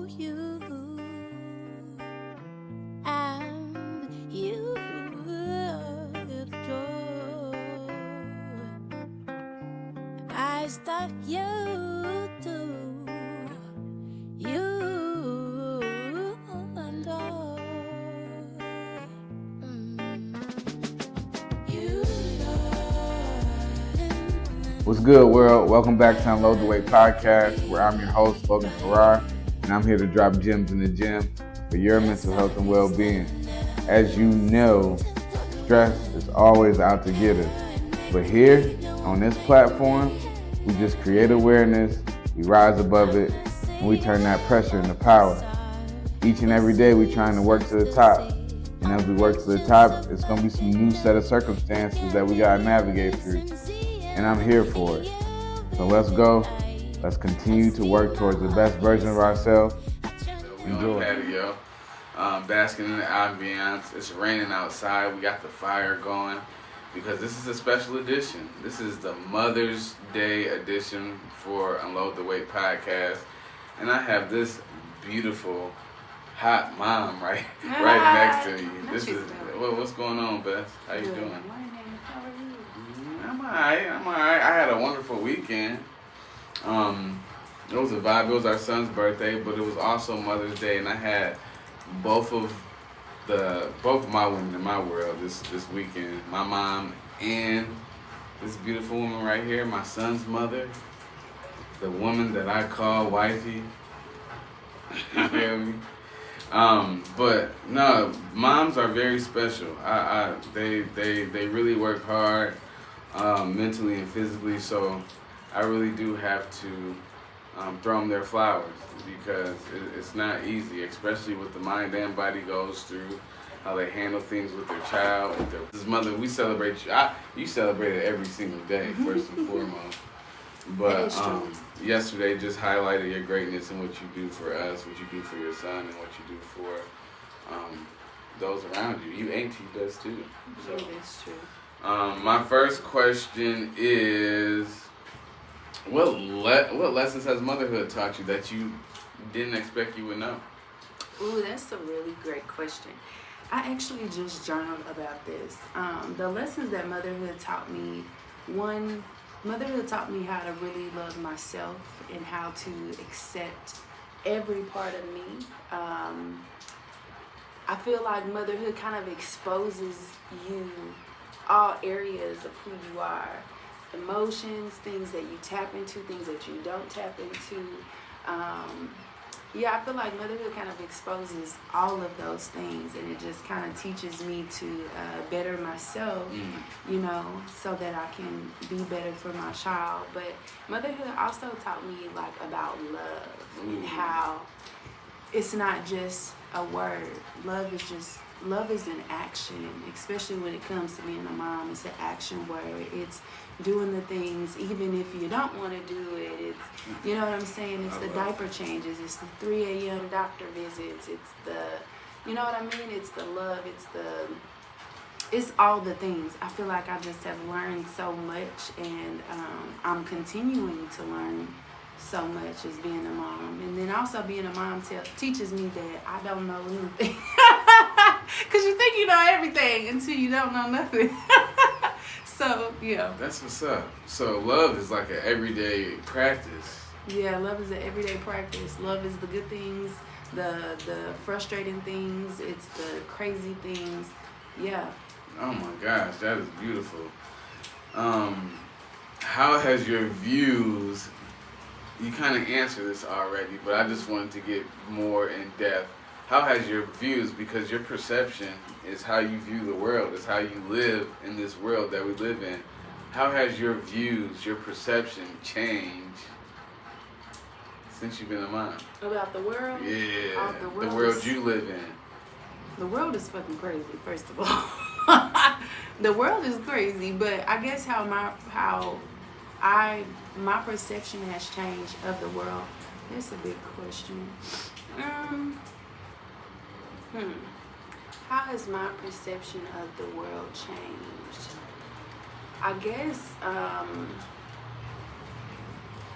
you. I'm you. I start you too. You and I. You What's good, world? Welcome back to Unload the Weight Podcast, where I'm your host, Logan Farrar, and I'm here to drop gems in the gym for your mental health and well-being. As you know, stress is always out to get us. But here, on this platform, we just create awareness, we rise above it, and we turn that pressure into power. Each and every day, we're trying to work to the top. And as we work to the top, it's going to be some new set of circumstances that we got to navigate through. And I'm here for it. So let's go. Let's continue to work towards the best version of ourselves. Enjoy. On patio, basking in the ambiance. It's raining outside. We got the fire going because this is a special edition. This is the Mother's Day edition for Unload the Weight Podcast, and I have this beautiful hot mom right next to me. This is what's going on, Beth? How you doing? I'm alright. I had a wonderful weekend. It was a vibe. It was our son's birthday, but it was also Mother's Day, and I had both of my women in my world this weekend. My mom and this beautiful woman right here, my son's mother, the woman that I call wifey. You feel me? But no, moms are very special. They really work hard, mentally and physically. So I really do have to throw them their flowers because it's not easy, especially with the mind and body goes through, how they handle things with their child. With his mother, we celebrate you. You celebrate it every single day, first and foremost. But yesterday just highlighted your greatness and what you do for us, what you do for your son, and what you do for those around you. You auntie does too. So, that's true. My first question is, what lessons has motherhood taught you that you didn't expect you would know? Ooh, that's a really great question. I actually just journaled about this. The lessons that motherhood taught me, motherhood taught me how to really love myself and how to accept every part of me. I feel like motherhood kind of exposes you all areas of who you are. Emotions, things that you tap into, things that you don't tap into. I feel like motherhood kind of exposes all of those things, and it just kind of teaches me to better myself, so that I can be better for my child. But motherhood also taught me like about love and how it's not just a word. Love is an action, especially when it comes to being a mom. It's an action word. It's doing the things even if you don't want to do it. It's, you know what I'm saying? It's the diaper changes. It's the 3 a.m. doctor visits. It's the, you know what I mean? It's the love. It's all the things. I feel like I just have learned so much, and I'm continuing to learn so much as being a mom. And then also being a mom teaches me that I don't know anything. Because you think you know everything until you don't know nothing. So, yeah. That's what's up. So love is like an everyday practice. Yeah, love is an everyday practice. Love is the good things, the frustrating things, it's the crazy things. Yeah. Oh my gosh, that is beautiful. How has your views, you kind of answered this already, but I just wanted to get more in depth. How has your views, because your perception is how you view the world, is how you live in this world that we live in. How has your views, your perception changed since you've been a mom? About the world? Yeah, the world you live in. The world is fucking crazy, first of all. The world is crazy, but I guess how my perception has changed of the world. That's a big question. How has my perception of the world changed? I guess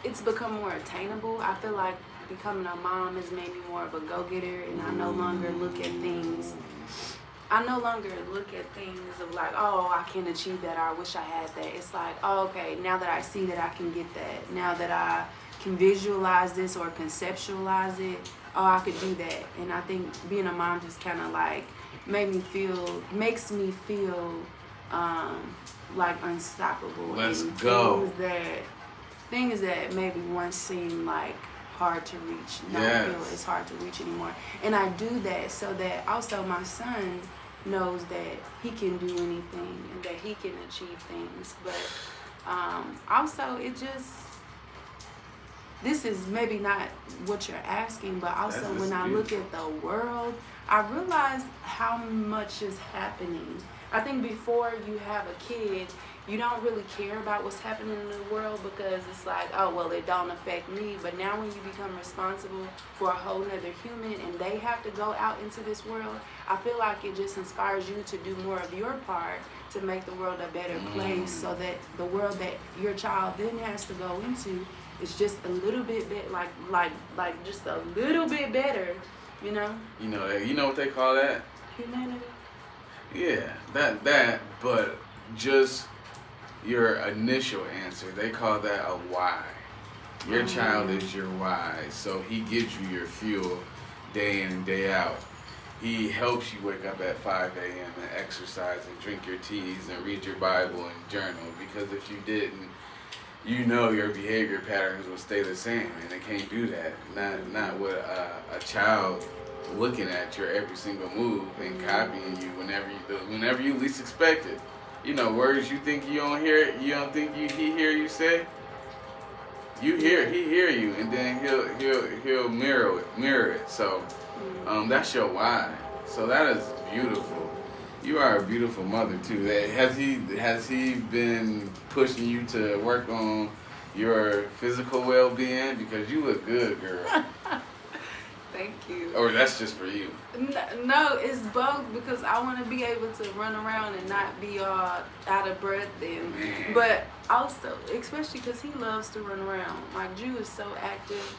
it's become more attainable. I feel like becoming a mom has made me more of a go-getter, and I no longer look at things. I no longer look at things of like, oh, I can achieve that, or I wish I had that. It's like, oh, okay, now that I see that I can get that, now that I can visualize this or conceptualize it, oh, I could do that. And I think being a mom just kind of like makes me feel like unstoppable. Let's and go. Things that maybe once seemed like hard to reach, now feel it's hard to reach anymore. And I do that so that also my son knows that he can do anything and that he can achieve things. But also this is maybe not what you're asking, but also when I look at the world, I realize how much is happening. I think before you have a kid, you don't really care about what's happening in the world because it's like, oh, well, it don't affect me. But now when you become responsible for a whole nother human and they have to go out into this world, I feel like it just inspires you to do more of your part to make the world a better place, so that the world that your child then has to go into is just a little bit like just a little bit better, you know? You know what they call that? Humanity. Yeah, that, but just your initial answer, they call that a why. Your child is your why, so he gives you your fuel day in and day out. He helps you wake up at 5 a.m. and exercise and drink your teas and read your Bible and journal, because if you didn't, you know your behavior patterns will stay the same, and they can't do that. Not with a child looking at your every single move and copying you whenever you least expect it. You know, words you think you don't hear, you don't think he hear you say. He hear you, and then he'll mirror it. So that's your why. So that is beautiful. You are a beautiful mother too. Has he been pushing you to work on your physical well-being? Because you look good, girl. Thank you. Or that's just for you? No, it's both, because I want to be able to run around and not be all out of breath. But also, especially because he loves to run around. Like, Drew is so active.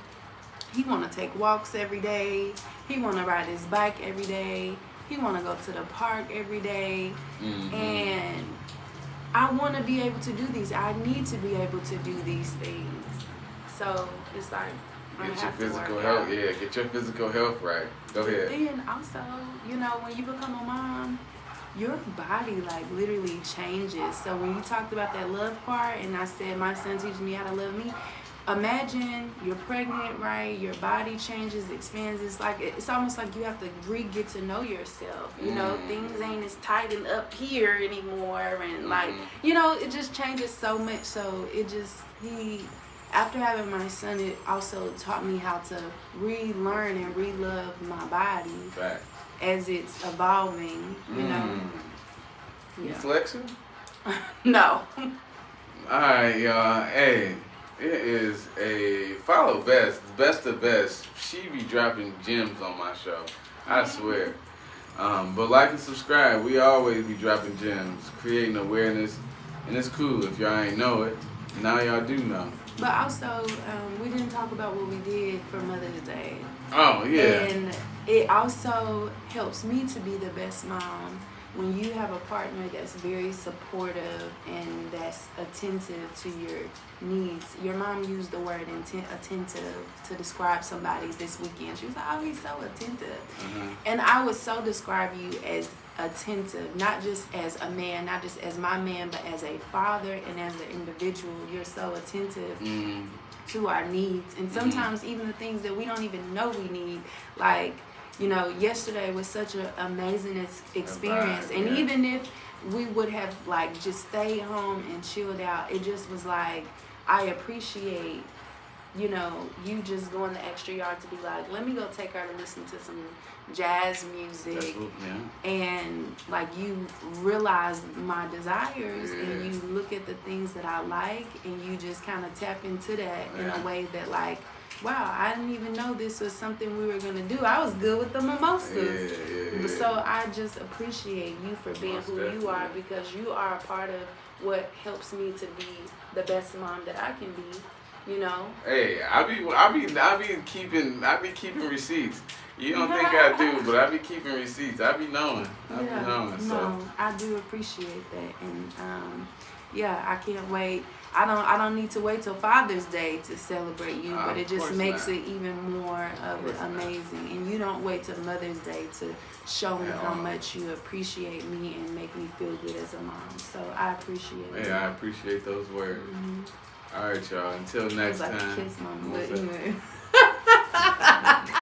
He want to take walks every day. He want to ride his bike every day. He want to go to the park every day. And I want to be able to do these. I need to be able to do these things. So it's like, get your physical health. Yeah, get your physical health right. Go ahead. Then also, you know, when you become a mom, your body like literally changes. So when you talked about that love part, and I said my son teaches me how to love me, imagine you're pregnant, right? Your body changes, expands. It's like, it's almost like you have to get to know yourself. You know, things ain't as tightened up here anymore, and like, you know, it just changes so much. So it just after having my son, it also taught me how to relearn and re-love my body as it's evolving, you know. You flexing? No. Alright, y'all. Hey, it is a follow best of best. She be dropping gems on my show, I swear. But like and subscribe. We always be dropping gems, creating awareness, and it's cool if y'all ain't know it. Now y'all do know. But also, we didn't talk about what we did for Mother's Day. Oh, yeah. And it also helps me to be the best mom when you have a partner that's very supportive and that's attentive to your needs. Your mom used the word attentive to describe somebody this weekend. She was like, oh, he's so attentive. And I would so describe you as attentive, not just as a man, not just as my man, but as a father and as an individual. You're so attentive to our needs, and sometimes even the things that we don't even know we need. Like, you know, yesterday was such an amazing experience, and even if we would have like just stayed home and chilled out, it just was like, I appreciate, you know, you just going the extra yard to be like, let me go take her to listen to some jazz music. And like, you realize my desires and you look at the things that I like, and you just kind of tap into that in a way that like, wow, I didn't even know this was something we were going to do. I was good with the mimosas. So I just appreciate you for being who you are, because you are a part of what helps me to be the best mom that I can be. You know. Hey, I be keeping receipts. You don't think I do, but I be keeping receipts. I be knowing. So. No, I do appreciate that, and yeah, I can't wait. I don't need to wait till Father's Day to celebrate you, but it just makes it even more amazing. And you don't wait till Mother's Day to show me how much you appreciate me and make me feel good as a mom. So I appreciate it. Yeah, I appreciate those words. Mm-hmm. All right, y'all. Until next it was like time. a kiss, mama, but anyway.